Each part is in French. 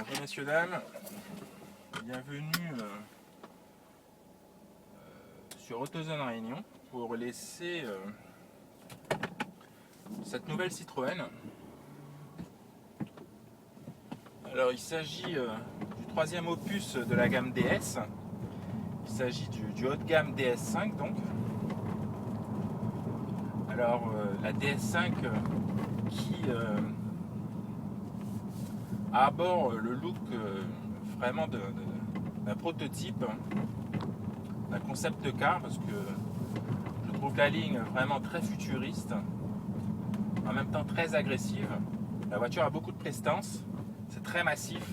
Bonjour messieurs, dames, bienvenue sur AutoZone Réunion pour laisser cette nouvelle Citroën. Alors il s'agit du troisième opus de la gamme DS, il s'agit du haut de gamme DS5 donc. Alors la DS5 qui arbore le look vraiment d'un prototype, d'un concept car, parce que je trouve la ligne vraiment très futuriste, en même temps très agressive. La voiture a beaucoup de prestance, c'est très massif,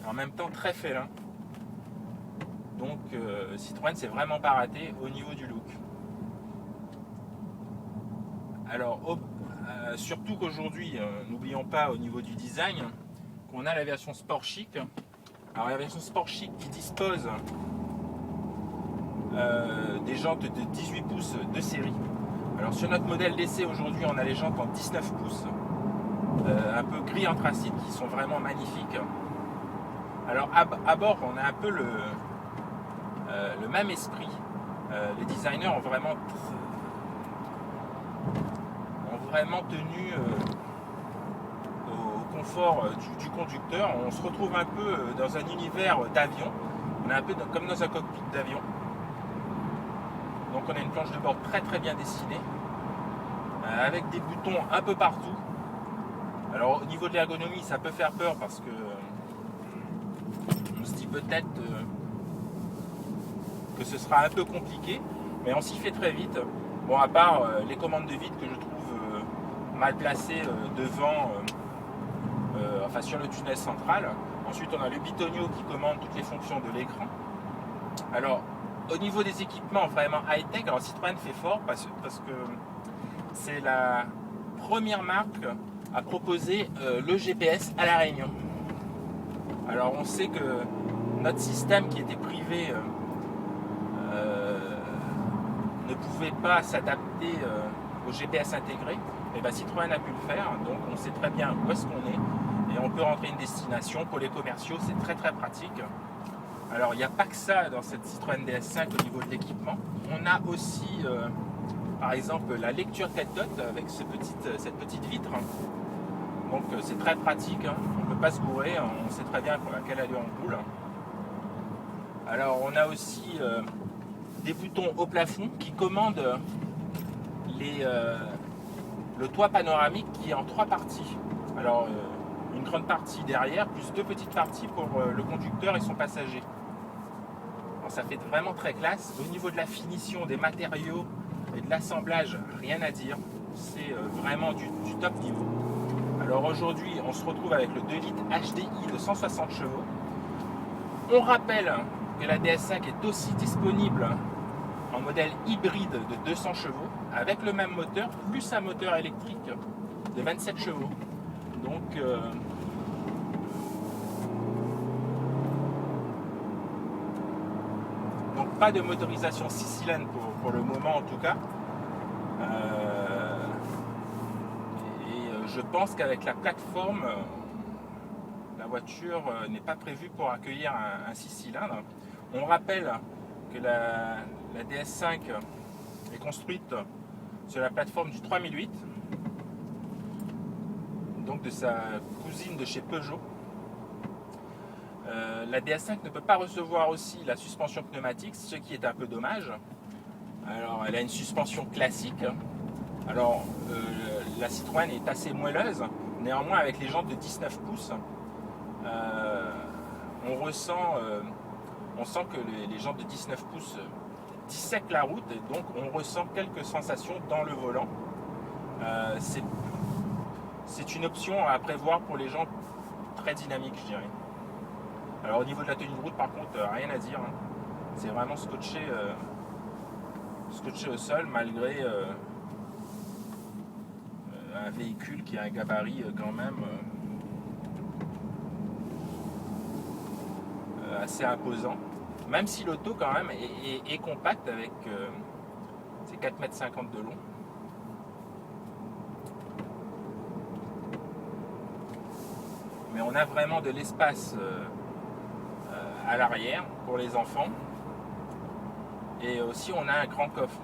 et en même temps très félin. Donc Citroën s'est vraiment pas raté au niveau du look. Alors surtout qu'aujourd'hui, n'oublions pas au niveau du design, qu'on a la version Sport Chic. Alors la version Sport Chic qui dispose des jantes de 18 pouces de série. Alors sur notre modèle d'essai aujourd'hui, on a les jantes en 19 pouces, un peu gris anthracite, qui sont vraiment magnifiques. Alors à bord, on a un peu le même esprit. Les designers ont vraiment tenu au confort du conducteur. On se retrouve un peu dans un univers d'avion. On est un peu comme dans un cockpit d'avion. Donc on a une planche de bord très très bien dessinée, avec des boutons un peu partout. Alors au niveau de l'ergonomie, ça peut faire peur parce que on se dit peut-être que ce sera un peu compliqué, mais on s'y fait très vite. Bon, à part les commandes de vide que je trouve mal placées devant, enfin sur le tunnel central. Ensuite on a le bitonio qui commande toutes les fonctions de l'écran. Alors au niveau des équipements vraiment high-tech, alors Citroën fait fort parce que c'est la première marque à proposer le GPS à La Réunion. Alors on sait que notre système qui était privé ne pouvait pas s'adapter au GPS intégré, et bien Citroën a pu le faire, donc on sait très bien où est-ce qu'on est et on peut rentrer une destination. Pour les commerciaux, c'est très très pratique. Alors il n'y a pas que ça dans cette Citroën DS5 au niveau de l'équipement. On a aussi par exemple la lecture tête d'hôte avec cette petite vitre. Donc c'est très pratique, hein. On ne peut pas se gourer, on sait très bien à quelle allure on roule. Alors on a aussi des boutons au plafond qui commandent le toit panoramique qui est en 3 parties. Alors une grande partie derrière, plus 2 petites parties pour le conducteur et son passager. Alors, ça fait vraiment très classe. Au niveau de la finition, des matériaux et de l'assemblage, rien à dire. C'est vraiment du top niveau. Alors aujourd'hui, on se retrouve avec le 2 litres HDI de 160 chevaux. On rappelle que la DS5 est aussi disponible en modèle hybride de 200 chevaux avec le même moteur plus un moteur électrique de 27 chevaux. Donc pas de motorisation 6 cylindres pour le moment en tout cas. Je pense qu'avec la plateforme, la voiture n'est pas prévue pour accueillir un 6 cylindres. On rappelle que la DS5 est construite sur la plateforme du 3008, donc de sa cousine de chez Peugeot. La DS5 ne peut pas recevoir aussi la suspension pneumatique, ce qui est un peu dommage. Alors elle a une suspension classique. Alors la Citroën est assez moelleuse, néanmoins avec les jantes de 19 pouces, on sent que les jantes de 19 pouces dissèquent la route, et donc on ressent quelques sensations dans le volant. C'est une option à prévoir pour les gens très dynamiques, je dirais. Alors au niveau de la tenue de route, par contre, rien à dire, hein. C'est vraiment scotché au sol, malgré un véhicule qui a un gabarit quand même assez imposant, même si l'auto quand même est compacte avec ses 4,50 m de long. mais on a vraiment de l'espace à l'arrière pour les enfants. Et aussi on a un grand coffre.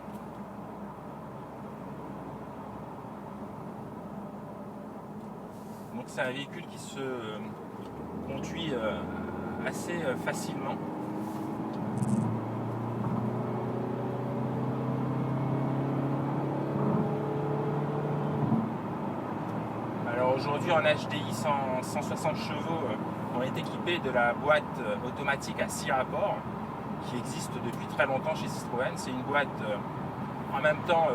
Donc c'est un véhicule qui se conduit assez facilement. Alors aujourd'hui en HDI 160 chevaux, on est équipé de la boîte automatique à 6 rapports qui existe depuis très longtemps chez Citroën. C'est une boîte en même temps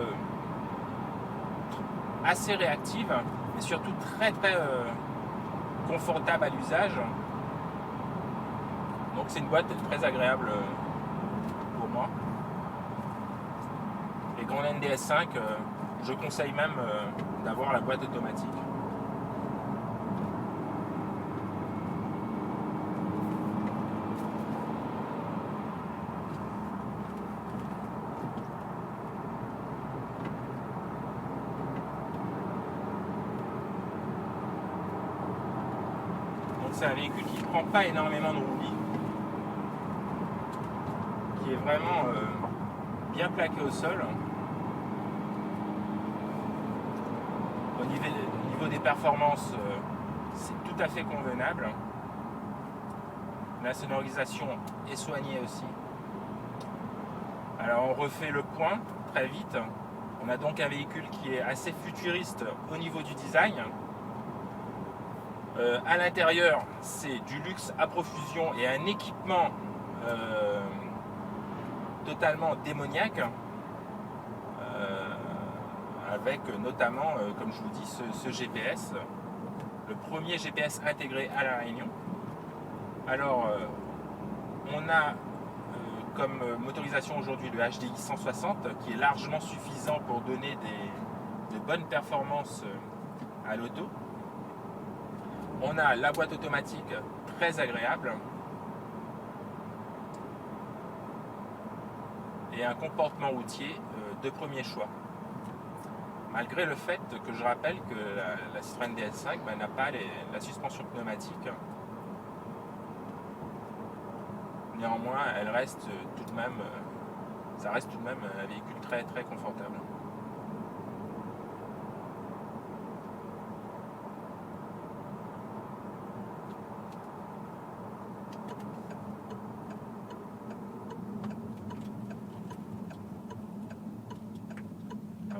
assez réactive, mais surtout très confortable à l'usage. Donc c'est une boîte très agréable pour moi. Et quand on a une DS5, je conseille même d'avoir la boîte automatique. C'est un véhicule qui ne prend pas énormément de roulis, qui est vraiment bien plaqué au sol. Au niveau des performances, c'est tout à fait convenable. La sonorisation est soignée aussi. Alors on refait le point très vite. On a donc un véhicule qui est assez futuriste au niveau du design. À l'intérieur, c'est du luxe à profusion et un équipement totalement démoniaque, avec notamment, comme je vous dis, ce GPS, le premier GPS intégré à La Réunion. Alors, on a comme motorisation aujourd'hui le HDI 160 qui est largement suffisant pour donner de bonnes performances à l'auto. On a la boîte automatique très agréable et un comportement routier de premier choix. Malgré le fait que je rappelle que la Citroën DS5 n'a pas la suspension pneumatique. Néanmoins, elle reste tout de même, ça reste tout de même un véhicule très confortable.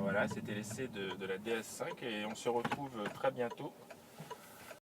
Voilà, c'était l'essai de la DS5 et on se retrouve très bientôt